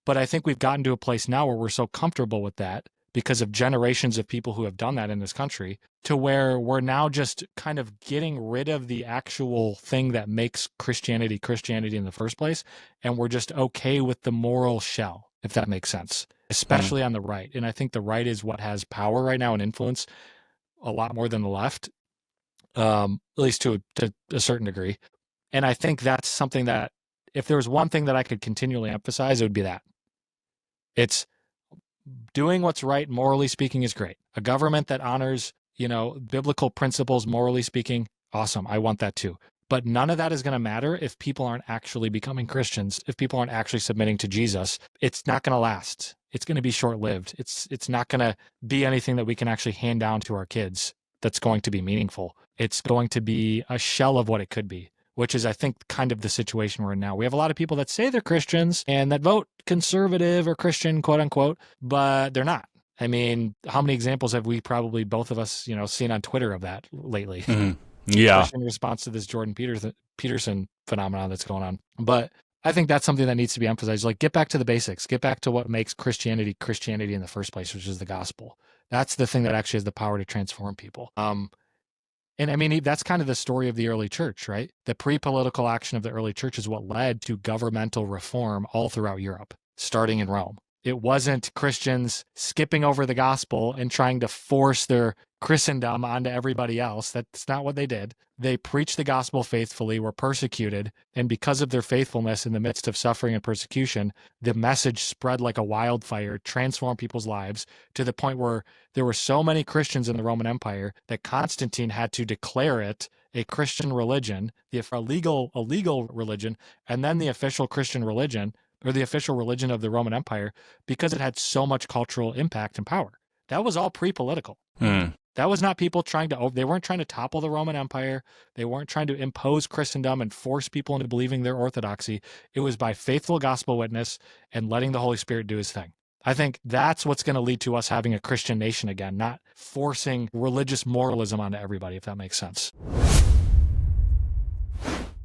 But I think we've gotten to a place now where we're so comfortable with that because of generations of people who have done that in this country, to where we're now just kind of getting rid of the actual thing that makes Christianity Christianity in the first place. And we're just okay with the moral shell, if that makes sense, especially on the right. And I think the right is what has power right now and influence a lot more than the left, at least to a certain degree. And I think that's something that, if there was one thing that I could continually emphasize, it would be that. It's doing what's right, morally speaking, is great. A government that honors, biblical principles, morally speaking, awesome. I want that too. But none of that is going to matter if people aren't actually becoming Christians, if people aren't actually submitting to Jesus. It's not going to last. It's going to be short-lived. It's not going to be anything that we can actually hand down to our kids that's going to be meaningful. It's going to be a shell of what it could be, which is, I think, kind of the situation we're in now. We have a lot of people that say they're Christians and that vote conservative or Christian, quote unquote, but they're not. I mean, how many examples have we probably, both of us, seen on Twitter of that lately? Mm-hmm. Yeah. In response to this Jordan Peterson phenomenon that's going on. But I think that's something that needs to be emphasized. Like, get back to the basics. Get back to what makes Christianity Christianity in the first place, which is the gospel. That's the thing that actually has the power to transform people. And I mean, that's kind of the story of the early church, right? The pre-political action of the early church is what led to governmental reform all throughout Europe, starting in Rome. It wasn't Christians skipping over the gospel and trying to force their Christendom onto everybody else. That's not what they did. They preached the gospel faithfully, were persecuted, and because of their faithfulness in the midst of suffering and persecution, the message spread like a wildfire, transformed people's lives to the point where there were so many Christians in the Roman Empire that Constantine had to declare it a Christian religion, a legal religion, and then the official Christian religion, or the official religion of the Roman Empire, because it had so much cultural impact and power. That was all pre-political. That was not people they weren't trying to topple the Roman Empire. They weren't trying to impose Christendom and force people into believing their orthodoxy. It was by faithful gospel witness and letting the Holy Spirit do his thing. I think that's what's going to lead to us having a Christian nation again, not forcing religious moralism onto everybody, if that makes sense.